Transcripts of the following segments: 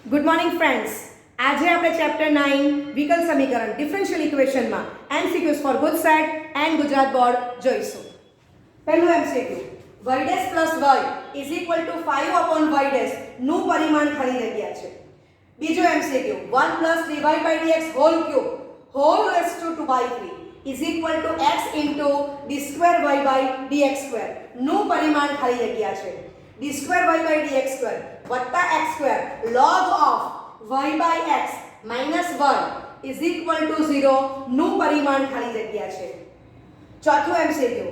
Good morning friends. આજે આપણે chapter 9 વિકલ સમીકરણ ડિફરન્શિયલ ઇક્વેશનમાં MCQs for good set and Gujarat board જોઈશું. પહેલું MCQ, y dash plus y is equal to 5 upon y dash નું પરિમાણ ખાલી જગ્યા છે. બીજું MCQ, 1 plus dy by dx whole cube whole raise to 2/3 is equal to x into d square y by dx square નું પરિમાણ ખાલી જગ્યા છે. d square y by dx square વત્તા x square log of y by x minus 1 is equal to 0 નું પરિમાણ ખાલી જગ્યા છે. ચોથું MCQ,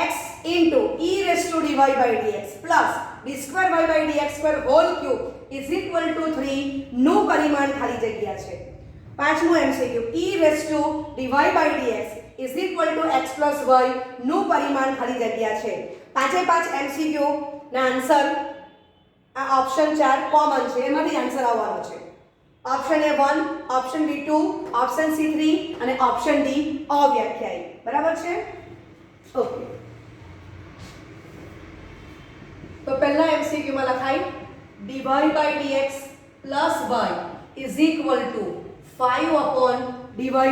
x into e raise to dy by dx plus d square y by dx square whole cube is equal to 3 નું પરિમાણ ખાલી જગ્યા છે. પાંચમું MCQ, e raise to dy by dx is equal to x plus y નું પરિમાણ ખાલી જગ્યા છે. પાંચે પાંચ એમસીક્યુ ના આન્સર આ ઓપ્શન 4 કોમન છે, એમાંથી આન્સર આવવાનો છે. Option A 1, option B 2, option C 3 અને ઓપ્શન ડી અવ્યાખ્યાયિત. બરાબર છે? ઓકે. તો પહેલા એમસીક્યુ માં લખાય dy by dx plus y is equal to 5 upon dy by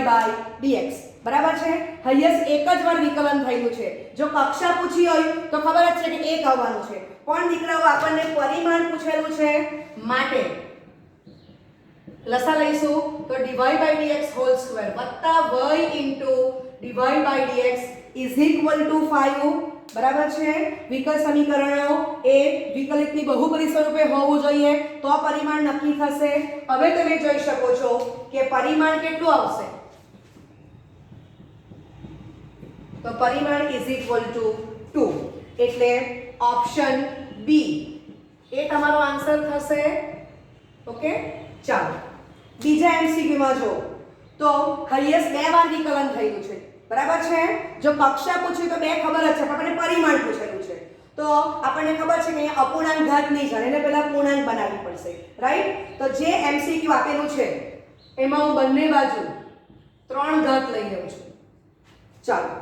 dx. બરાબર છે? હાઈએસ્ટ એક જ વાર વિકલન થયેલું છે. જો કક્ષા પૂછી હોય તો ખબર જ છે કે એક આવવાનું છે. પણ દીકરાઓ આપણને પરિમાણ પૂછેલું છે માટે લસા લઈશું તો dy by dx whole square વત્તા y into dy by dx is equal to 5. બરાબર છે? વિકલ સમીકરણો એ વિકલિતની બહુપદી સ્વરૂપે હોવું જોઈએ તો પરિમાણ નક્કી થશે. હવે તમે જોઈ શકો છો કે પરિમાણ કેટલું આવશે. તો પરિમાણ is equal to 2 એટલે ઓપ્શન બી એ તમારો આન્સર થશે. ઓકે, ચાલો બીજા એમસીક્યુ માં જો તો હાઈએસ્ટ બે વાર વિકલન થયેલું છે. બરાબર છે? જો કક્ષા પૂછી તો બે ખબર જ છે, પણ આપણને પરિમાણ પૂછેલું છે તો આપણને ખબર છે કે અહીંયા અપૂર્ણાંક ઘાત નહીં ચાલે, એને પહેલા પૂર્ણાંક બનાવવી પડશે. રાઈટ? તો જે એમસીક્યુ આપેલું છે એમાં હું બંને બાજુ 3 ઘાત લઈ લઉં છું. ચાલો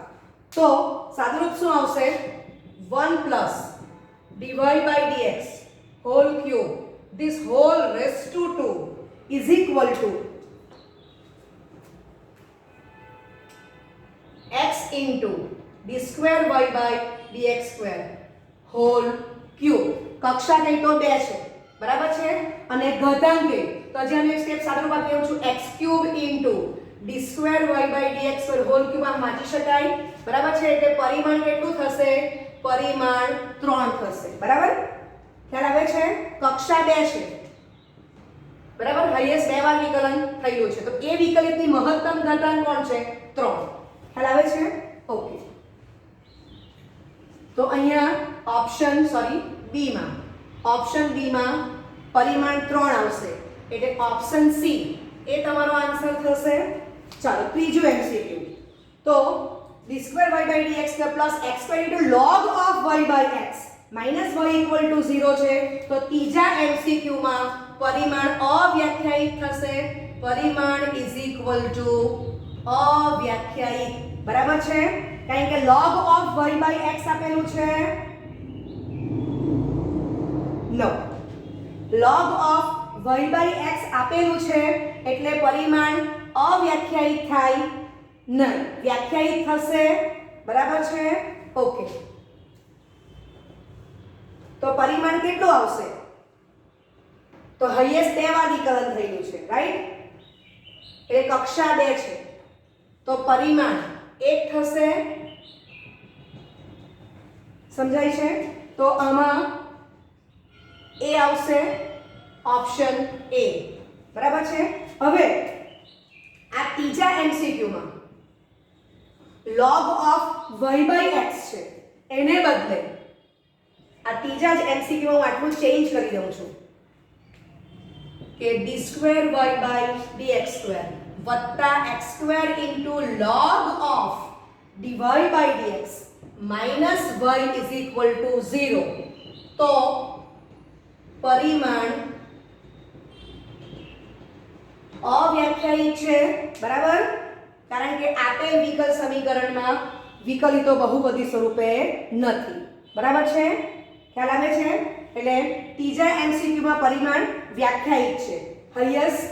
તો સાદુરૂપ શું આવશે? 1 plus dy by dx whole cube this whole raised to 2 is equal to x into d square y by dx square whole cube. કક્ષા કઈ તો 2 છે. બરાબર છે? અને ઘાતાંક કે તો જે હું એક સ્ટેપ સાદુરૂપ આપી રહ્યો છું x cube into d square y by dx square whole cube આમ વાંચી શકાય. બરાબર છે? એટલે પરિમાણ કેટલું થશે? પરિમાણ 3 થશે. બરાબર? ખ્યાલ આવે છે? કક્ષા 2 છે. બરાબર? હાઈએસ્ટ બે વાર વિકલન થયેલું છે તો એ વિકલિતની મહત્તમ ઘાતાંક કોણ છે? 3. ખ્યાલ આવે છે? ઓકે. તો અહીંયા ઓપ્શન બી માં પરિમાણ 3 આવશે એટલે ઓપ્શન સી એ તમારો આન્સર થશે. ચાલો ત્રીજું એમસીક્યુ, તો d square y by dx square plus x square into log of y by x minus y equal to 0 છે તો ત્રીજા એમસીક્યુ માં પરિમાણ અવ્યાખ્યાયિત થશે. પરિમાણ is equal to અવ્યાખ્યાયિત. બરાબર છે? કારણ કે log of y by x આપેલું છે. નો, log of y by x આપેલું છે એટલે પરિમાણ અવ્યાખ્યાયિત થાય નહીં, વ્યાખ્યાયિત થશે. બરાબર છે? ઓકે. તો પરિમાણ કેટલું આવશે? તો હાઈએસ્ટ બે વાર વિકલન થયેલું છે. રાઈટ? એટલે કક્ષા 2 છે તો પરિમાણ 1 થશે. સમજાય છે? તો આમાં એ આવશે ઓપ્શન એ. બરાબર છે? હવે આ ત્રીજા એમસીક્યુ માં log of y by x છે એને બદલે આ ત્રીજા જ એમસીક્યુ માં હું આટલું ચેન્જ કરી દઉં છું કે d square y by dx square વત્તા x square into log of dy by dx minus y is equal to 0 તો પરિમાણ અવ્યાખ્યાયિત છે. બરાબર? કારણ કે આપેલ વિકલ સમીકરણમાં વિકલિતો બહુપદી સ્વરૂપે નથી. બરાબર છે? ખ્યાલ આવે છે? એટલે ત્રીજા એમસીક્યુ માં પરિમાણ વ્યાખ્યાયિત છે. હાઈએસ્ટ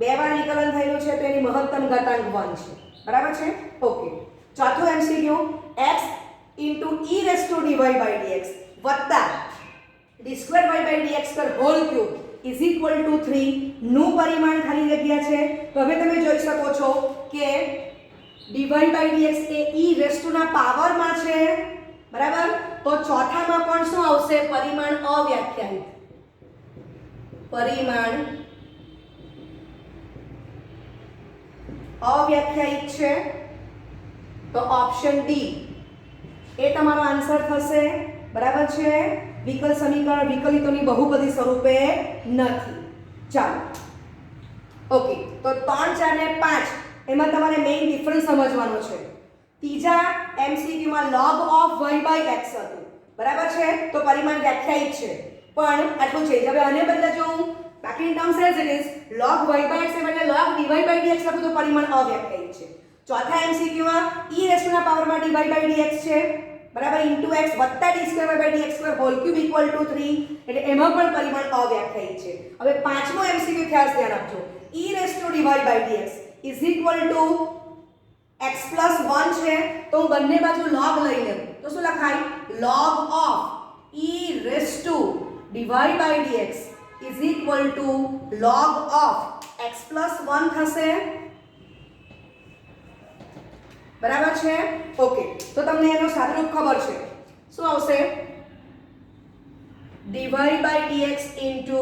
2 વાર વિકલન થયેલું છે તો એની મહત્તમ ઘાતાંક 1 છે. બરાબર છે? ઓકે. ચોથું MCQ x * e raised to dy by dx વત્તા d2y/dx whole cube is equal to 3 નું પરિમાણ ખાલી જગ્યા છે. તો હવે તમે જોઈ શકો છો કે dy/dx A e raised to ના પાવરમાં છે. બરાબર? તો ચોથામાં પણ શું આવશે? પરિમાણ અવ્યાખ્યાયિત. પરિમાણ અવ્યાખ્યાયિત છે. તો ઓપ્શન ડી એ તમારો આન્સર થશે. બરાબર છે? વિકલ સમીકરણ વિકલિતોની બહુપદી સ્વરૂપે નથી. ચાલો ઓકે. તો 3, 4 ને 5 એમાં તમારે મેઇન ડિફરન્સ સમજવાનો છે. ત્રીજા MCQ માં log of y/x હતું. બરાબર છે? તો પરિમાણ વ્યાખ્યાયિત છે પણ આટલું છે. હવે આને બદલે જો હું બાકીની terms as it is log y/x એ બદલે log dy/dx લખું તો પરિમાણ અવ્યાખ્યાયિત છે. ચોથા MCQ માં e raised to ના પાવરમાં dy/dx છે. બરાબર ઇન્ટુ x વત્તા d2y/dx whole cube equal to 3 એટલે એમાં પણ પરિમાણ અવ્યાખ્યાયિત છે. હવે પાંચમો MCQ ખાસ ધ્યાન આપજો. e raised to dy/dx is equal to x plus 1 છે તો હું બંને બાજુ log લઈ લઉં તો શું લખાય? log of e raised to dy/dx is equal to log of x plus 1 થશે. બરાબર છે? ઓકે. તો તમને એનો સાદુરૂપ ખબર છે. શું આવશે? dy/dx into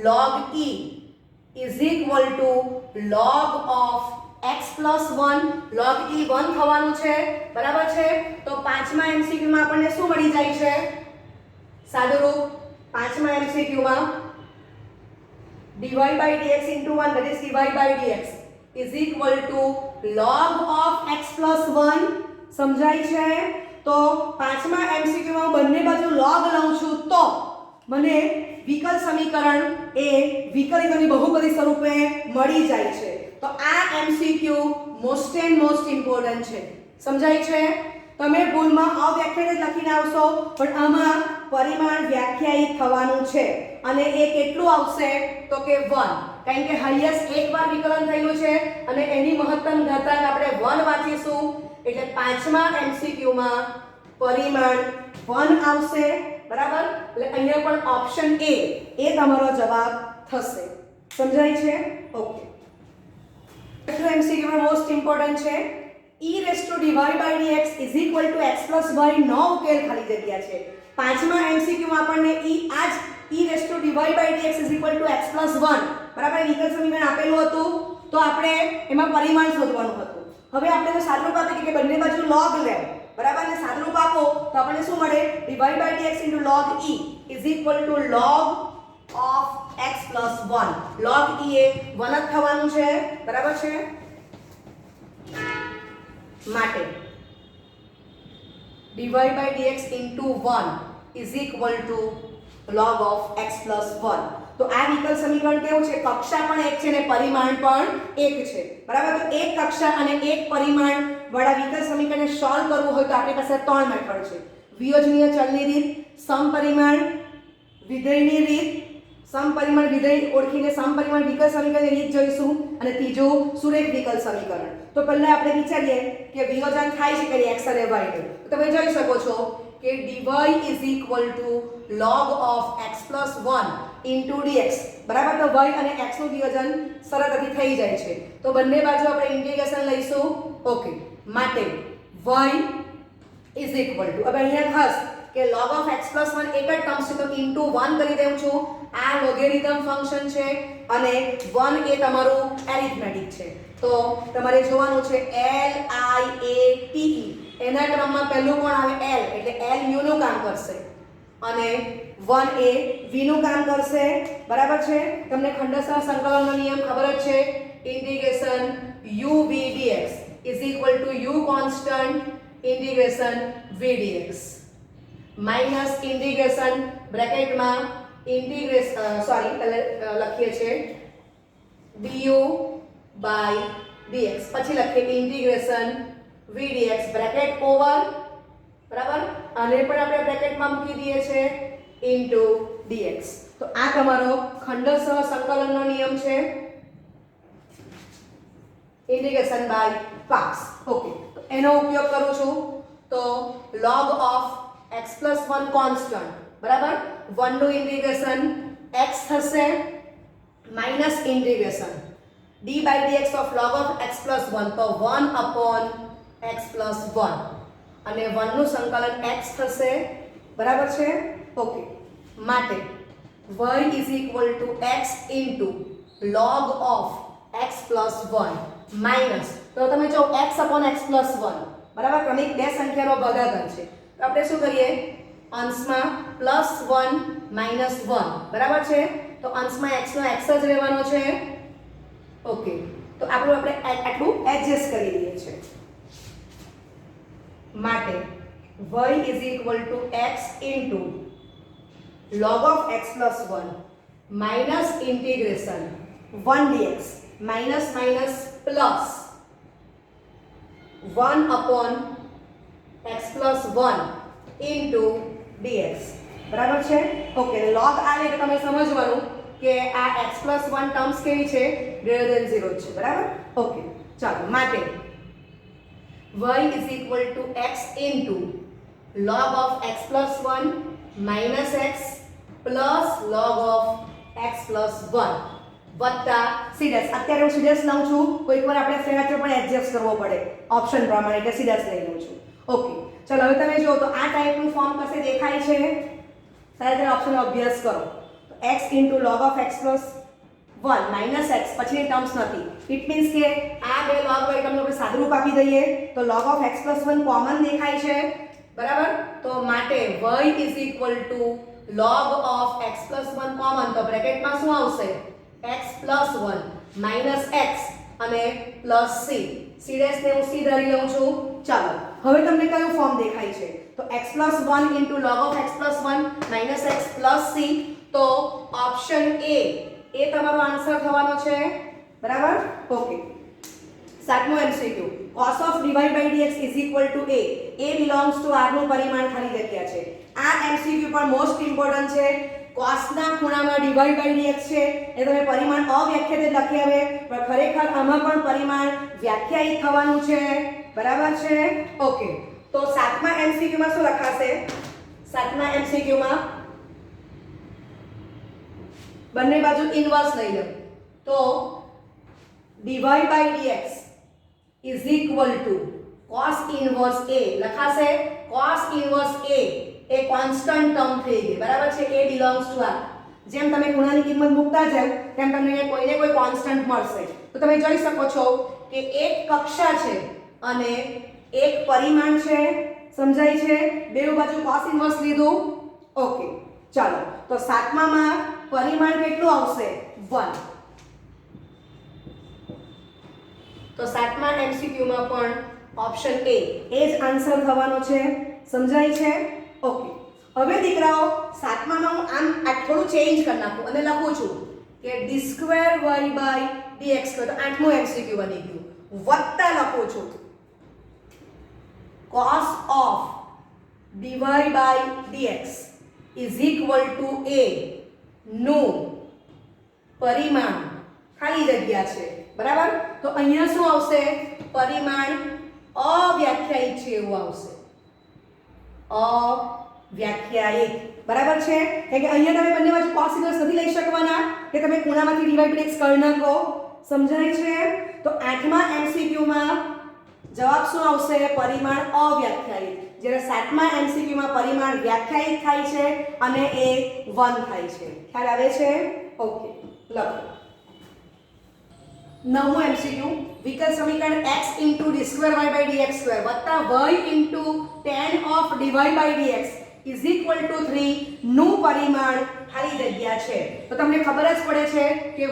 log e is equal to log of x plus 1 log e 1 થવાનું છે. બરાબર છે? તો પાંચમા MCQ માં આપણને શું મળી જાય છે? સાદુરૂપ પાંચમા MCQ માં dy/dx into 1 that is dy/dx is equal to log of x plus 1 સમજાય છે? તો પાંચમા MCQ માં બંને બાજુ log લઉં છું તો મને વિકલ સમીકરણ એ વિકલિતોની બહુપદી સ્વરૂપે મળી જાય છે. તો આ MCQ most and most important છે. સમજાય છે? તમે ભૂલમાં અવ્યાખ્યાયિત લખીને આવશો પણ આમાં પરિમાણ વ્યાખ્યાયિત થવાનું છે અને એ કેટલું આવશે? તો કે 1. કારણ કે હાઈએસ્ટ એક વાર વિકલન થયેલું છે અને એની મહત્તમ ઘાતાંક આપણે 1 વાંચીશું એટલે પાંચમા MCQ માં પરિમાણ 1 આવશે. બરાબર? એટલે અહીંયા પણ ઓપ્શન A એ તમારો જવાબ થશે. સમજાય છે? ઓકે. છઠ્ઠું MCQ માં મોસ્ટ ઇમ્પોર્ટન્ટ છે. e raised to dy/dx is equal to x plus y નો ઉકેલ ખાલી જગ્યા છે. પાંચમા MCQ માં આપણને આ જ e raised to dy/dx is equal to x plus 1 બરાબર વિકલ સમીકરણ આપેલું હતું તો આપણે એમાં પરિમાણ શોધવાનું હતું. હવે આપણે તો સાદુરૂપ આપી કે બંને બાજુ log લે. બરાબર? ને સાદુરૂપ આપો તો આપણને શું મળે? dy/dx into log e is equal to log of x plus 1 log e એ 1 જ થવાનું છે. બરાબર છે? માટે dy/dx into 1 is equal to log of x plus 1. તો આ વિકલ સમીકરણ કેવું છે? કક્ષા પણ એક છે ને પરિમાણ પણ એક છે. બરાબર? તો એક કક્ષા અને એક પરિમાણ વાળા વિકલ સમીકરણને સોલ્વ કરવું હોય તો આપણી પાસે 3 મેથડ છે. વિયોજનીય ચલની રીત, સમપરિમાણ વિધેયની રીત, સમપરિમાણ વિધેય ઓળખીને સમપરિમાણ વિકલ સમીકરણની રીત જોઈશું અને ત્રીજું સુરેખ વિકલ સમીકરણ. તો પહેલા આપણે વિચારીએ કે વિયોજન થાય છે કે x અને y નું. તો તમે જોઈ શકો છો કે dy is equal to log of x plus 1 into dx. બરાબર? તો y અને x નું વિયોજન સરળતાથી થઈ જાય છે. તો બંને બાજુ આપણે ઇન્ટિગ્રેશન લઈશું. ઓકે. માટે y is equal to હવે અહીંયા ખાસ કે log of x plus 1 એક જ ટર્મ છે તો into 1 કરી દઉં છું. આ લોગેરિધમ ફંક્શન છે અને 1 એ તમારું એરિથમેટિક છે. તો તમારે જોવાનું છે LIATE એના ક્રમમાં પહેલું કોણ આવે? L એટલે L u નું કામ કરશે અને 1 એ v નું કામ કરશે. બરાબર છે? તમને ખંડસ્થ સંકલનનો નિયમ ખબર જ છે. Integration u v dx is equal to u constant integration v dx minus integration બ્રેકેટમાં ઇન્ટિગ્રેશન લખીએ છીએ du by dx પછી લખીએ integration v dx bracket over. બરાબર? આને પણ આપણે બ્રેકેટમાં મૂકી દઈએ છીએ ઇન્ટુ dx. તો આ તમારો ખંડસહ સંકલનનો નિયમ છે, ઇન્ટિગ્રેશન બાય પાર્ટ્સ. ઓકે, તો એનો ઉપયોગ કરું છું તો log of x + 1 કોન્સ્ટન્ટ, બરાબર, 1 નું ઇન્ટિગ્રેશન x થશે minus integration d/dx of log of x + 1, તો 1/x + 1 અને 1 નું સંકલન x થશે, બરાબર છે. ઓકે, માટે y = x log of x + 1 minus, તો તમે જો x/x + 1, બરાબર, ક્રમિક બે સંખ્યાનો ભાગાકાર છે, તો આપણે શું કરીએ, અંશમાં +1 - 1, બરાબર છે. તો અંશમાં x નો x જ રહેવાનો છે. ઓકે, તો આપણે આટલું એડજસ્ટ કરી લઈએ છીએ. માટે y = x log of x + 1 minus integration 1 dx minus minus plus 1/x + 1 dx, બરાબર છે. ઓકે, log આવે તો તમે સમજવાનું કે આ x + 1 ટર્મ્સ કેવી છે, ગ્રેટર ધેન 0 છે, બરાબર. ઓકે, ચાલો, માટે y = x log of x + 1 minus x plus log of x + 1 વત્તા સીડેસ. અત્યારે હું સીડેસ લઉં છું, કોઈકવાર આપણે ફેરાચો પણ એડજસ્ટ કરવો પડે ઓપ્શન પ્રમાણે, એટલે સીડેસ લઈ લઉં છું. ઓકે, ચલો, હવે તમે જુઓ તો આ ટાઈપનું ફોર્મ કશે દેખાય છે, ત્યારે ઓપ્શનનો અભ્યાસ કરો. તો x log of x + 1 minus x, પછીની ટર્મ્સ નથી. ઇટ મીન્સ કે આ બે log હોય તમને આપણે સાદુરૂપ આપી દઈએ તો log of x + 1 કોમન દેખાય છે, બરાબર. તો માટે y log of x + 1 common, તો બ્રેકેટમાં શું આવશે, x + 1 માઈનસ x અને પ્લસ c. સીડેસ ને હું c ધરી લઉં છું. ચાલો, હવે તમને કયું ફોર્મ દેખાય છે, તો x + 1 log of x + 1 minus x plus c. તો ઓપ્શન એ તમારો આન્સર થવાનો છે, બરાબર. ઓકે, સાતમો MCQ, cos of dy/dx = a belongs to r નું પરિમાણ ખાલી જગ્યા છે. આ MCQ પણ મોસ્ટ ઇમ્પોર્ટન્ટ છે. cos ના ખૂણામાં dy/dx છે, એ તમે પરિમાણ અવ્યાખ્યાયિત લખી આવે, પણ ખરેખર આમાં પણ પરિમાણ વ્યાખ્યાયિત થવાનું છે, બરાબર છે. ઓકે, તો સાતમા MCQ માં શું લખાશે, સાતમા MCQ માં બંને બાજુ ઇન્વર્સ લઈ લો, તો dy/dx = cos ઇન્વર્સ a લખાશે. cos inverse a A constant term થઈ ગઈ, બરાબર છે. a belongs to r. જેમ તમે ખૂણાની કિંમત મૂકતા જાવ તેમ તમને કોઈને કોઈ કોન્સ્ટન્ટ મળશે. તો તમે જોઈ શકો છો કે એક કક્ષા છે અને એક પરિમાણ છે, સમજાય છે. બેઉ બાજુ cos ઇન્વર્સ લીધું. ઓકે, ચાલો, તો સાતમામાં પરિમાણ કેટલું આવશે, 1. તો સાતમા MCQ માં પણ ઓપ્શન એ જ આન્સર થવાનો છે, સમજાય છે. ઓકે, હવે દીકરાઓ સાતમામાં હું આમ આ થોડું ચેન્જ કરી નાખું અને લખું છું કે d2y/dx, તો આઠમું MCQ બની ગયું. વત્તા લખું છું cos of dy/dx = a નું પરિમાણ ખાલી જગ્યા છે, બરાબર. તો અહીંયા શું આવશે, પરિમાણ અવ્યાખ્યાયિત છે એવું આવશે, અવ્યાખ્યાયિત, બરાબર છે. એટલે કે અહીંયા તમે બંને બાજુ cos ઇન્વર્સ નથી લઈ શકવાના કે તમે ખૂણામાંથી dy/dx કરી નાખો, સમજાય છે. તો આઠમા MCQ માં જવાબ શું આવશે, પરિમાણ અવ્યાખ્યાયિત. જ્યારે સાતમા MCQ માં પરિમાણ વ્યાખ્યાયિત થાય છે અને એ 1 થાય છે. ખ્યાલ આવે છે. ઓકે, લખો. નવમું MCQ, વિકલ સમીકરણ x d2y/dx² વત્તા y tan of dy/dx = 3 નું પરિમાણ ખાલી જગ્યા છે. તો તમને ખબર જ પડે છે કે y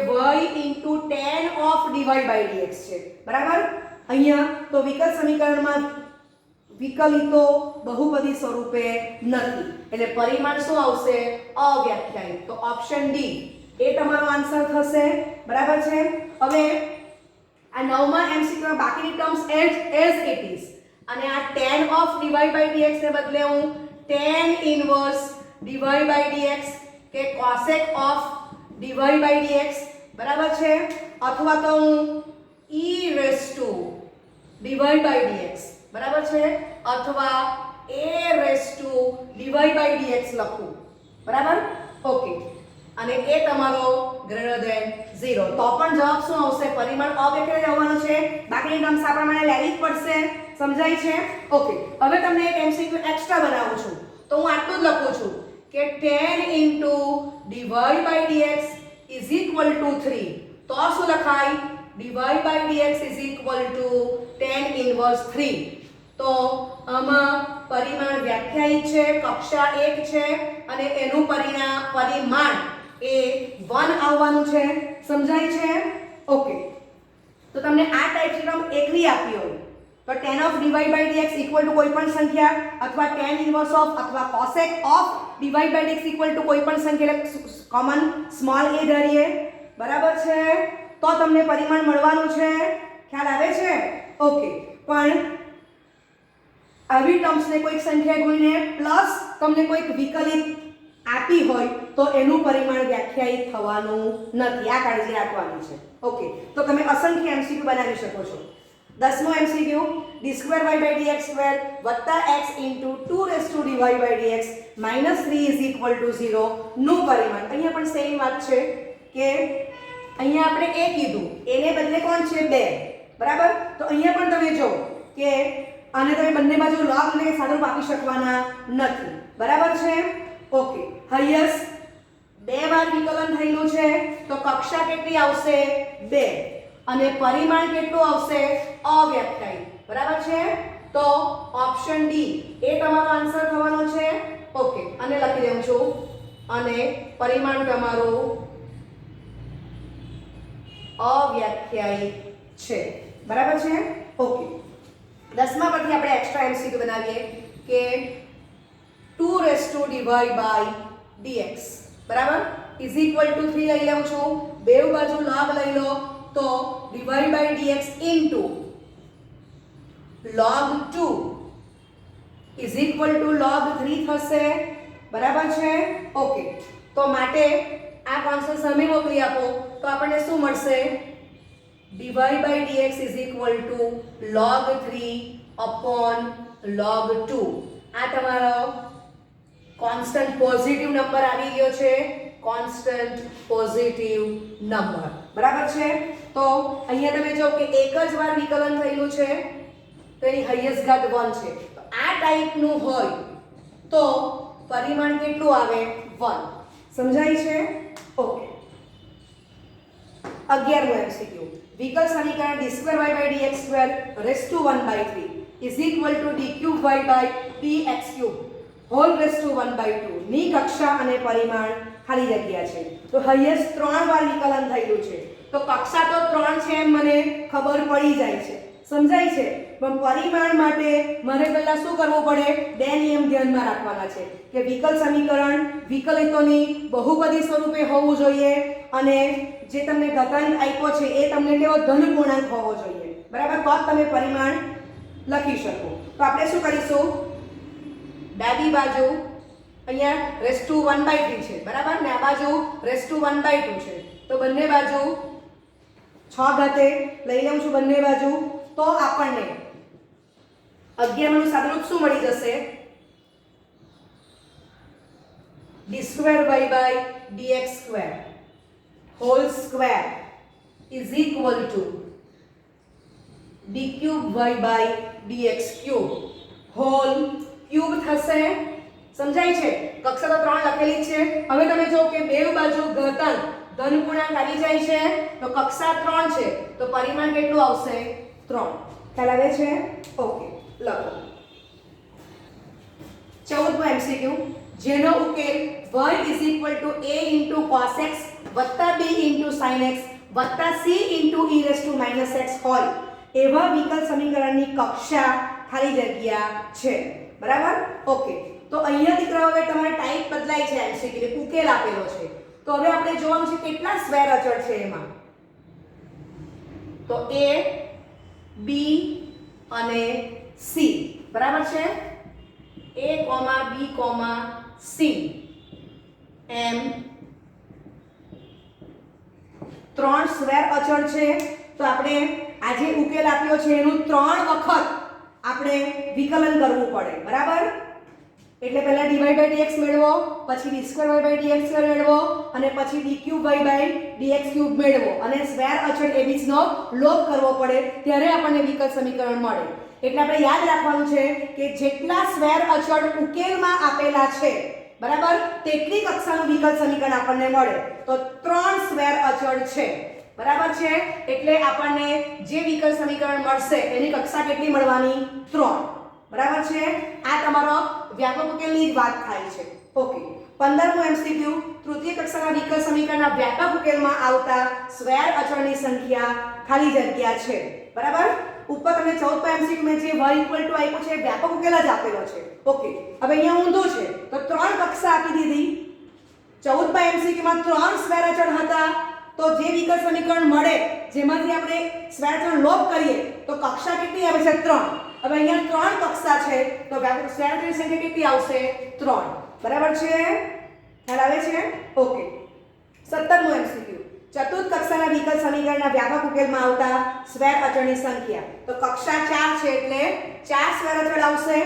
tan of dy/dx છે, બરાબર. અહીંયા તો વિકલ સમીકરણમાં વિકલિતો બહુપદી સ્વરૂપે નથી, એટલે પરિમાણ શું આવશે, અવ્યાખ્યાયિત. તો ઓપ્શન ડી એ તમારો આન્સર થશે, બરાબર છે. હવે આ નવમા MCQ માં બાકીની ટર્મ્સ એઝ ઇટ ઇઝ, અને આ tan of dy/dx ને બદલે હું tan ઇન્વર્સ dy/dx કે cosec of dy by dx બરાબર છે, અથવા તો હું e raise to dy by dx બરાબર છે, અથવા a raise to dy by dx લખું બરાબર. ઓકે, અને એ તમારો ગ્રેટર ધેન 0, તો પણ જવાબ શું આવશે? પરિમાણ અવ્યક્ત આવવાનું છે. બાકીની ટર્મ્સ આપણા માટે લેવી જ પડશે. સમજાય છે? ઓકે, હવે તમને એક MCQ એક્સ્ટ્રા બનાવું છું, તો હું આટલું જ લખું છું કે 10 dy by dx is equal to 3. તો શું લખાય? dy by dx is equal to 10 inverse 3. તો આમાં પરિમાણ વ્યાખ્યાયિત છે, કક્ષા 1 છે અને એનું પરિમાણ એ 1 આવવાનું છે. સમજાય છે? ઓકે, તો તમને આ ટાઈપની ટર્મ એકલી આપી હોય તો tan of dy by dx equal to કોઈ પણ સંખ્યા, અથવા tan inverse of અથવા cosec of dy by dx equal to કોઈ પણ સંખ્યા, કોમન સ્મોલ a ધરીએ બરાબર છે, તો તમને પરિમાણ મળવાનું છે. ખ્યાલ આવે છે? ઓકે, પણ આવી ટર્મ્સને કોઈક સંખ્યા ગુણીને પ્લસ તમને કોઈક વિકલિત આપી હોય તો એનું પરિમાણ વ્યાખ્યાયિત થવાનું નથી. આ કાળજી રાખવાની છે. ઓકે, તો તમે અસંખ્ય MCQ બનાવી શકો છો. 10મો MCQ d2y by dx square વત્તા x into 2 raised to dy by dx minus 3 is equal to 0 નું પરિમાણ. અહીંયા પણ સેમ વાત છે કે અહીંયા આપણે a કીધું, એને બદલે કોણ છે? 2 બરાબર. તો અહીંયા પણ તમે જો કે આને તમે બંને બાજુ log ને સાદુરૂપ આપી શકવાના નથી. બરાબર છે? ઓકે, હાઈએસ્ટ 2 વાર વિકલન થયેલું છે તો કક્ષા કેટલી આવશે? 2, અને પરિમાણ કેટલું આવશે? અવ્યાખ્યાયિત. બરાબર છે? તો ઓપ્શન ડી એ તમારો આન્સર થવાનો છે. ઓકે, અને લખી દઉં છું, અને પરિમાણ તમારું અવ્યાખ્યાયિત છે. બરાબર છે? ઓકે, 10મા પરથી આપણે એક્સ્ટ્રા MCQ બનાવીએ કે 2 raised to dy by dx બરાબર ઇઝ ઇક્વલ ટુ 3 લઈ લઉં છું, બેવ બાજુ log લઈ લો તો dy by dx into log 2 is equal to log 3 થશે. બરાબર છે? ઓકે, તો માટે આ કોન્સેપ્ટ સામે મોકલી આપો તો આપણને શું મળશે? dy by dx is equal to log 3 upon log 2. આ તમારો કોન્સ્ટન્ટ પોઝિટિવ નંબર આવી ગયો છે. Constant positive number. બરાબર છે? તો અહીંયા તમે જો કે એક જ વાર વિકલન થયેલું છે તો એની હાઈએસ્ટ ઘાત 1 છે. તો આ ટાઈપનું હોય તો પરિમાણ કેટલું આવે? 1. સમજાય છે? ઓકે, 11મો MCQ વિકલ સમીકરણ d2y by dx square raise to 1/3 is equal to d3y by dx cube whole raise to 1/2 ની કક્ષા અને પરિમાણ ખાલી જગ્યા છે. તો હાઈએસ્ટ 3 વાર વિકલન થયેલું છે તો કક્ષા તો 3 છે એમ મને ખબર પડી જાય છે. સમજાય છે? પણ પરિમાણ માટે મારે પહેલા શું કરવું પડે? 2 નિયમ ધ્યાનમાં રાખવાના છે કે વિકલ સમીકરણ વિકલિતોની બહુપદી સ્વરૂપે હોવું જોઈએ અને જે તમને ઘાતાંક આપ્યો છે એ તમને કેવો ધન પૂર્ણાંક હોવો જોઈએ. બરાબર? તો જ તમે પરિમાણ લખી શકો. તો આપણે શું કરીશું? ડાબી બાજુ અહીંયા રેઝ ટુ 1/3 છે બરાબર, ને આ બાજુ રેઝ ટુ 1/2 છે. તો બંને બાજુ 6 ઘાતે લઈ લઉં છું બંને બાજુ, તો આપણને 11 નું સાદુરૂપ શું મળી જશે? d2y by dx square whole square is equal to d3y by dx cube whole cube થશે. સમજાય છે? કક્ષા તો 3 લખેલી છે. હવે તમે જો કે બેવ બાજુ ઘાતાંક ધન પૂર્ણાંક આવી જાય છે તો કક્ષા 3 છે તો પરિમાણ કેટલું આવશે? 3. ખ્યાલ આવે છે? ઓકે, લખો. 14મો MCQ જેનો ઉકેલ y is equal to a into cos x વત્તા b into sin x વત્તા c into e raised to minus x હોય એવા વિકલ સમીકરણની કક્ષા ખાલી જગ્યા છે. બરાબર? ઓકે, તો અહીંયા દીકરાઓ હવે તમારે ટાઈપ બદલાય છે MCQ ને ઉકેલ આપેલો છે. તો હવે આપણે જોવાનું છે કેટલા સ્વેર અચળ છે એમાં. તો a b અને c. બરાબર છે? a, b, c એમ 3 સ્ક્વેર અચળ છે તો આપણે આ જે ઉકેલ આપ્યો છે એનું 3 વખત આપણે વિકલન કરવું પડે, બરાબર? એટલે પહેલા dy by dx મેળવો, પછી d2y by dx મેળવો અને પછી d3y by dx ક્યુબ મેળવો અને સ્ક્વેર અચળ abc નો લોપ કરવો પડે ત્યારે આપણને વિકલ સમીકરણ મળે. એટલે આપણે યાદ રાખવાનું છે કે જેટલા સ્ક્વેર અચળ ઉકેલમાં આપેલા છે, બરાબર, તેટલી કક્ષાનું વિકલ સમીકરણ આપણને મળે. તો 3 સ્ક્વેર અચળ છે, બરાબર છે, એટલે આપણને જે વિકલ સમીકરણ મળશે એની કક્ષા કેટલી મળવાની? 3, બરાબર છે. આ તમારો વ્યાપક ઉકેલની જ વાત થાય છે. ઓકે, 15મું એમસીક્યુ, તૃતીય કક્ષાના વિકલ સમીકરણના વ્યાપક ઉકેલમાં આવતા સ્ક્વેર અચળની સંખ્યા ખાલી જગ્યા છે, બરાબર? ઉપર તમને 14 એમસીક્યુ મેં જે y આપ્યું છે વ્યાપક ઉકેલ જ આપેલો છે. ઓકે, હવે અહીંયા ઊંધું છે તો 3 કક્ષા આપી દીધી. 14 એમસીક્યુ માં 3 સ્ક્વેર અચળ હતા તો જે વિકલ સમીકરણ મળે જેમાંથી આપણે સ્ક્વેર અચળ લોપ કરીએ તો કક્ષા કેટલી આવે છે? 3. હવે અહીંયા 3 કક્ષા છે તો વ્યાપક સ્ક્વેર અચળની સંખ્યા કેટલી આવશે? 3, બરાબર છે? ખ્યાલ આવે છે? ઓકે, 17મું એમસીક્યુ, ચતુર્થ કક્ષાના વિકલ સમીકરણના વ્યાપક ઉકેલમાં આવતા સ્ક્વેર અચળની સંખ્યા. તો કક્ષા 4 છે એટલે 4 સ્ક્વેર અચળ આવશે.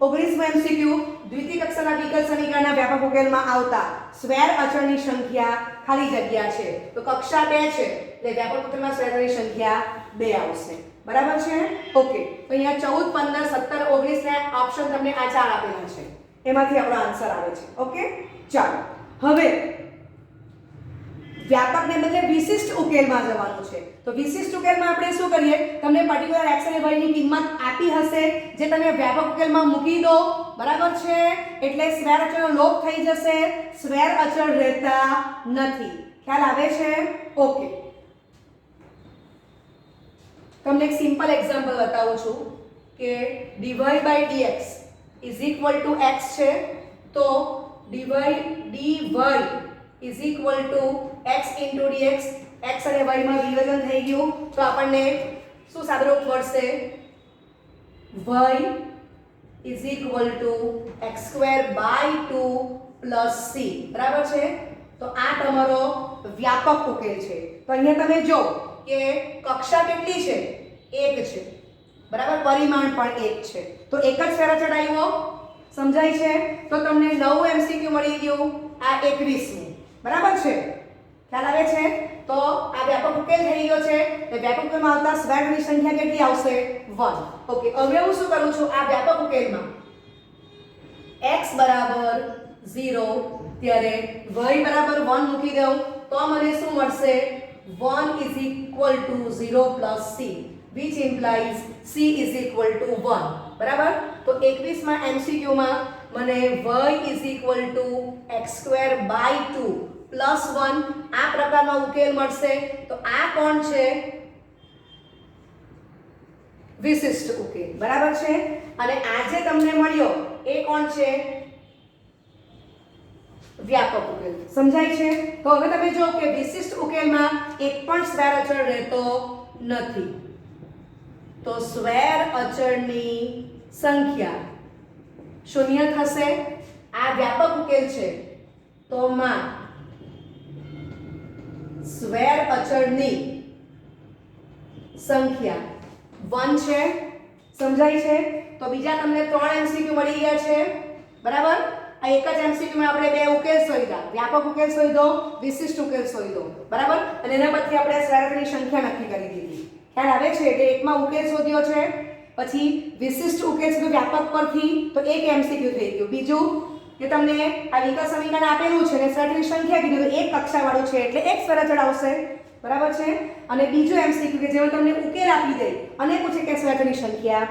19મું એમસીક્યુ, દ્વિતીય કક્ષાના વિકલ સમીકરણના વ્યાપક ઉકેલમાં આવતા સ્ક્વેર અચળની સંખ્યા ખાલી જગ્યા છે તો કક્ષા 2 છે એટલે વ્યાપક ઉકેલમાં સ્ક્વેર અચળની સંખ્યા 2 આવશે, બરાબર છે? ઓકે, તો અહીંયા 14, 15, 17, 19 ને ઓપ્શન તમને આ 4 આપેલા છે, એમાંથી આપણો આન્સર આવે છે. ઓકે, ચાલો હવે વ્યાપકને બદલે વિશિષ્ટ ઉકેલમાં જવાનું છે. તો વિશિષ્ટ ઉકેલમાં આપણે શું કરીએ? તમને પર્ટિક્યુલર x અને y ની કિંમત આપી હશે જે તમે વ્યાપક ઉકેલમાં મૂકી દો, બરાબર છે? એટલે સ્ક્વેર અચળનો લોપ થઈ જશે, સ્ક્વેર અચળ રહેતા નથી. ખ્યાલ આવે છે? ઓકે, તમને એક સિમ્પલ એક્ઝામ્પલ બતાવું છું કે dy by dx is equal to x છે તો dy is equal to x into dx. x અને y માં વિભાજન થઈ ગયું તો આપણને શું સાદુરૂપ મળશે? y is equal to x square by 2 plus c, બરાબર છે? તો આ તમારો વ્યાપક ઉકેલ છે. તો અહીંયા તમે જો કે કક્ષા કેટલી છે? 1 છે, બરાબર? પરિમાણ પણ 1 છે તો એક જ સ્ક્વેર અચળ આવ્યો. સમજાય છે? તો તમને 9 એમસીક્યુ મળી ગયું, આ 21મું, બરાબર છે? ખ્યાલ આવે છે? તો આ વ્યાપક ઉકેલ થઈ ગયો છે. તો વ્યાપક ઉકેલમાં આવતા સ્ક્વેરની સંખ્યા કેટલી આવશે? 1. ઓકે, હવે હું શું કરું છું? આ વ્યાપક ઉકેલમાં x બરાબર 0 ત્યારે y બરાબર 1 મૂકી દઉં તો મને શું મળશે? 1 is equal to 0 plus c which implies c is equal to 1, બરાબર? તો 21માં MCQ માં મને y is equal to x square by 2 plus 1 આ પ્રકારનો ઉકેલ મળશે. તો આ કોણ છે? વિશિષ્ટ ઉકેલ, બરાબર છે? અને આ જે તમને મળ્યો એ કોણ છે? વ્યાપક ઉકેલ. સમજાય છે? તો હવે તમે જો કે વિશિષ્ટ ઉકેલમાં એક પણ સ્ક્વેર અચળ રહેતો નથી તો સ્ક્વેર અચળની સંખ્યા શૂન્ય થશે. આ વ્યાપક ઉકેલ છે તો માં સ્ક્વેર અચળની સંખ્યા 1 છે. સમજાય છે? તો બીજા તમને 3 MCQ મળી ગયા છે, બરાબર? આ એક જ MCQ માં આપણે બે ઉકેલ શોધ્યા, વ્યાપક ઉકેલ શોધ્યો, વિશિષ્ટ ઉકેલ શોધ્યો, બરાબર? અને એના પરથી આપણે સ્ક્વેર અચળની સંખ્યા નક્કી કરી દીધી. ખ્યાલ આવે છે? એટલે એકમાં ઉકેલ શોધ્યો છે, પછી વિશિષ્ટ ઉકેલ છે વ્યાપક પરથી તો એક MCQ થઈ ગયું. બીજું કે તમને આ વિકલ સમીકરણ આપેલું છે અને સ્ક્વેર અચળની સંખ્યા કીધું તો એક કક્ષાવાળું છે એટલે એક સ્ક્વેર અચળ આવશે, બરાબર છે? અને બીજું MCQ કે જેમાં તમને ઉકેલ આપી દે અને પૂછે કે સ્ક્વેર અચળની સંખ્યા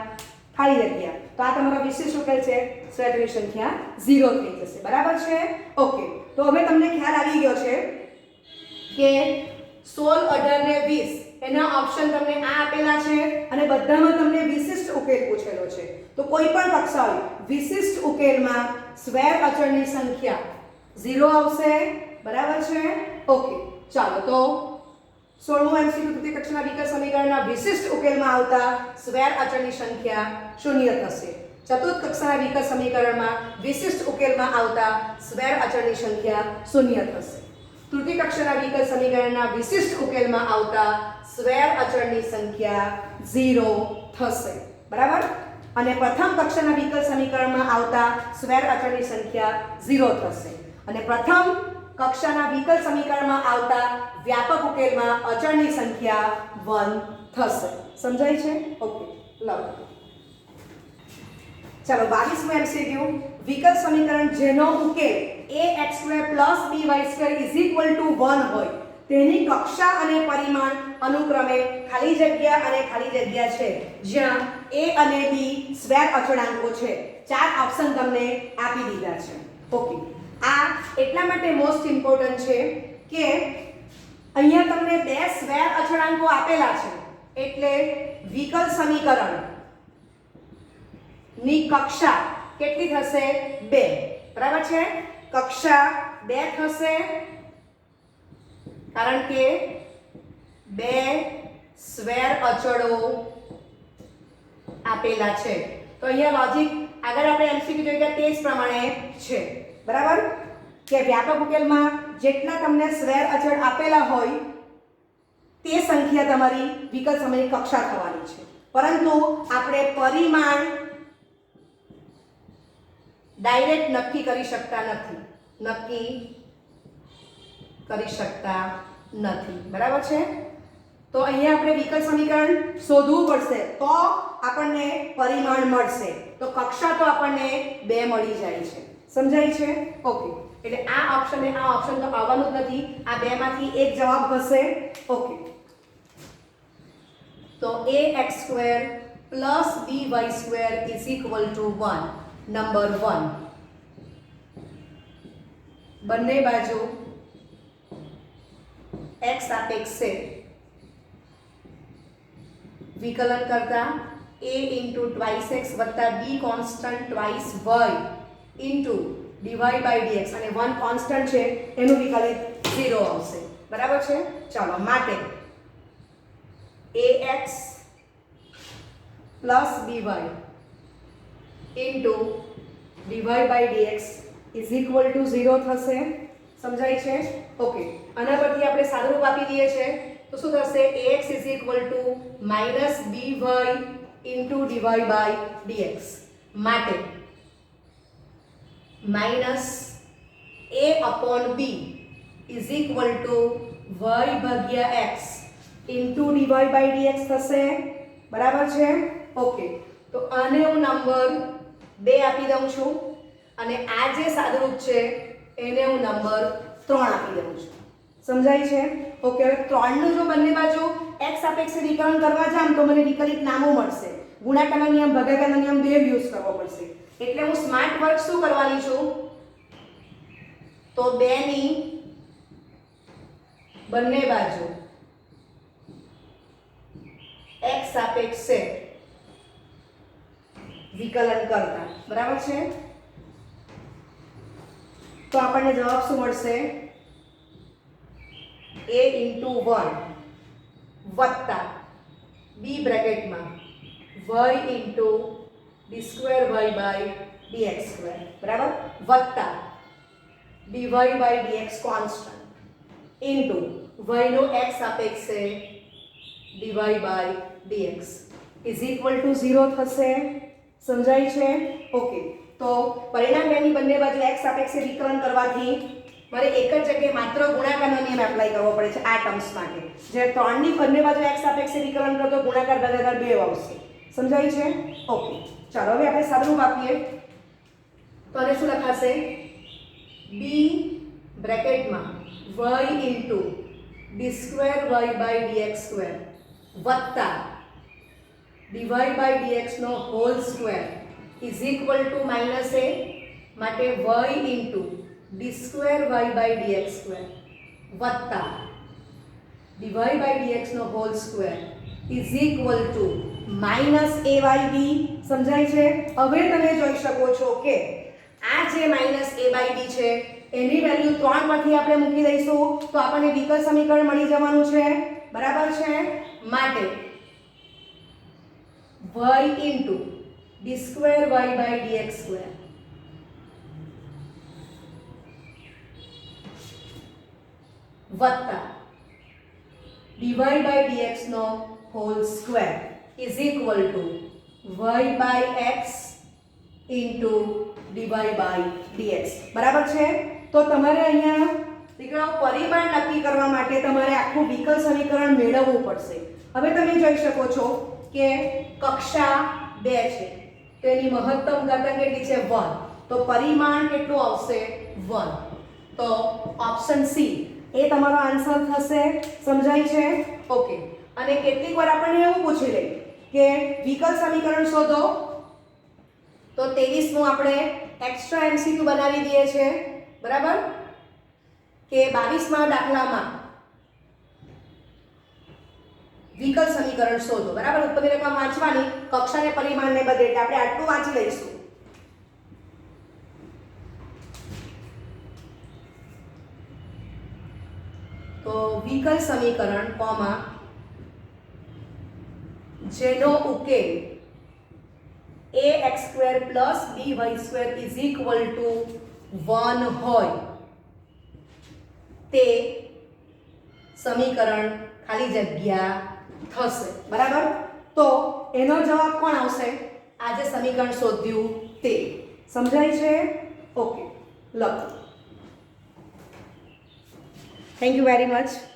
ખાલી જગ્યા, તો આ તમારો વિશિષ્ટ ઉકેલ છે, સ્ક્વેર અચળની સંખ્યા 0 થઈ જશે, બરાબર છે? ઓકે, તો હવે તમને ખ્યાલ આવી ગયો છે કે 16, 18 ને 20 એના ઓપ્શન તમને આ આપેલા છે અને બધામાં તમને વિશિષ્ટ ઉકેલ પૂછેલો છે. તો કોઈ પણ કક્ષા હોય વિશિષ્ટ ઉકેલમાં સ્ક્વેર અચળની સંખ્યા 0 આવશે, બરાબર છે? ઓકે, ચાલો તો 16મું MCQ તૃતીય કક્ષાના વિકલ સમીકરણના વિશિષ્ટ ઉકેલમાં આવતા સ્ક્વેર અચળની સંખ્યા 0 થશે. ચતુર્થ કક્ષાના વિકલ સમીકરણમાં વિશિષ્ટ ઉકેલમાં આવતા સ્વૈર અચળની સંખ્યા 0 થશે. તૃતીય કક્ષાના વિકલ સમીકરણના વિશિષ્ટ ઉકેલમાં આવતા સ્વૈર અચળની સંખ્યા 0 થશે. બરાબર. અને પ્રથમ કક્ષાના વિકલ સમીકરણમાં આવતા સ્વૈર અચળની સંખ્યા 0 થશે. અને પ્રથમ કક્ષાના વિકલ સમીકરણમાં આવતા વ્યાપક ઉકેલમાં અચળની સંખ્યા 1 થશે. સમજાય છે? ઓકે, લવ. ચાલો 22મો એમસીક્યુ. વિકલ સમીકરણ જેનો ઉકેલ ax2 + by2 1 હોય તેની કક્ષા અને પરિમાણ અનુક્રમે ખાલી જગ્યા અને ખાલી જગ્યા છે જ્યાં a અને b સ્વૈર અચળાંકો છે. 4 ઓપ્શન તમને આપી દીધા છે. ઓકે, આ એટલા માટે મોસ્ટ ઇમ્પોર્ટન્ટ છે કે અહીંયા તમને બે સ્વૈર અચળાંકો આપેલા છે એટલે વિકલ સમીકરણ ની કક્ષા કેટલી થશે? 2. બરાબર છે? કક્ષા 2 થશે કારણ કે બે સ્વૈર અચળો આપેલા છે. તો અહીંયા લોજિક આગળ આપણે એમસીક્યુ જોઈ ગયા તે જ પ્રમાણે છે. બરાબર કે વ્યાપક ઉકેલમાં જેટલા તમને સ્વૈર અચળ આપેલા હોય તે સંખ્યા તમારી વિકલ સમીકરણની કક્ષા થવાની છે. પરંતુ આપણે પરિમાણ ડાયરેક્ટ નક્કી કરી શકતા નથી. બરાબર છે? તો અહીંયા આપણે વિકલ સમીકરણ શોધવું પડશે તો આપણને પરિમાણ મળશે. તો કક્ષા તો આપણને 2 મળી જાય છે. સમજાય છે? ઓકે, એટલે આ ઓપ્શન ને આ ઓપ્શન તો આવવાનું જ નથી. આ બે માંથી એક જવાબ હશે. ઓકે, તો ax2 + by2 = 1. નંબર 1. બંને બાજુ x સાપેક્ષે વિકલન કરતા a * twice x + b constant twice y * dy by dx અને 1 કોન્સ્ટન્ટ છે એનું વિકલિત 0 આવશે. બરાબર છે? ચાલો, માટે ax + by dy by dx = 0 થશે. સમજાય છે? ઓકે, આના પરથી આપણે સાદુરૂપ આપી દઈએ છે તો શું થશે? ax = -by dy by dx. માટે -a/b = y/x dy by dx થશે. બરાબર છે? ઓકે, તો આને હું નંબર 2 આપી દઉં છું અને આ જે સાદુરૂપ છે એને હું નંબર 3 આપી દઉં છું. સમજાય છે? ઓકે, હવે 3 નું જો બંને બાજુ x સાપેક્ષે વિકલન કરવા જામ તો મને વિકલિત નામો મળશે. ગુણાકારનો નિયમ, ભાગાકારનો નિયમ બે યુઝ કરવો પડશે. એટલે હું સ્માર્ટ વર્ક શું કરવાની છું? તો 2 ની બંને બાજુ x સાપેક્ષે વિકલન કરતા. બરાબર છે? તો આપણને જવાબ શું મળશે? a * 1 વત્તા b બ્રેકેટમાં y * d2y / dx2. બરાબર? વત્તા dy by dx constant into y નો x સાપેક્ષે dy by dx = 0 થશે. સમજાય છે? ઓકે, તો પરિણામ બેની બંને બાજુ x સાપેક્ષે વિકલન કરવાથી મારે એક જ જગ્યાએ માત્ર ગુણાકારનો નિયમ એપ્લાય કરવો પડે છે આ ટર્મ્સ માટે. જે 3 ની બંને બાજુ x સાપેક્ષે વિકલન કરતો ગુણાકાર ભાગાકાર 2 આવશે. સમજાય છે? ઓકે, ચાલો હવે આપણે સાદુરૂપ આપીએ તો આને શું લખાશે? b બ્રેકેટમાં y * d2y / dx2 વત્તા dy by dx નો હોલ સ્ક્વેર = -a માટે y * d2y / dx2 વત્તા dy by dx નો હોલ સ્ક્વેર = -a/b. સમજાય છે? હવે તમે જોઈ શકો છો કે આ જે -a/b છે એની વેલ્યુ 3 પરથી આપણે મૂકી દઈશું તો આપણને વિકલ સમીકરણ મળી જવાનું છે. બરાબર છે? માટે y * d square y by dx square વત્તા ડીવાય બાય ડીએક્સ નો whole square is equal to y by x into dy by dx. બરાબર છે? તો તમારે અહીંયા દીકરાઓ પરિમાણ નક્કી કરવા માટે તમારે આખું વિકલ સમીકરણ મેળવવું પડશે. હવે તમે જોઈ શકો છો કે કક્ષા 2 છે તો એની મહત્તમ ઘાતાંક કેટલી છે 1. તો પરિમાણ કેટલું આવશે 1. તો ઓપ્શન સી એ તમારો આન્સર થશે. સમજાય છે? ઓકે. અને કેટલીક વાર આપણને એવું પૂછી લે કે વિકલ સમીકરણ શોધો તો 23મું આપણે એક્સ્ટ્રા એમસીક્યુ બનાવી દઈએ છીએ. બરાબર? કે 22મા દાખલામાં વિકલ સમીકરણ શોધો. બરાબર? ઉપરની રેખા વાંચવાની કક્ષાને પરિમાણને બદલે એટલે આપણે આટલું વાંચી લઈશું. તો વિકલ સમીકરણ કોમા જેનો ઉકેલ ax² by² is equal two 1 હોય તે સમીકરણ ખાલી જગ્યા થશે. બરાબર? તો એનો જવાબ કોણ આવશે? આ જે સમીકરણ શોધ્યું તે. સમજાય છે? ઓકે, લખો. Thank you very much.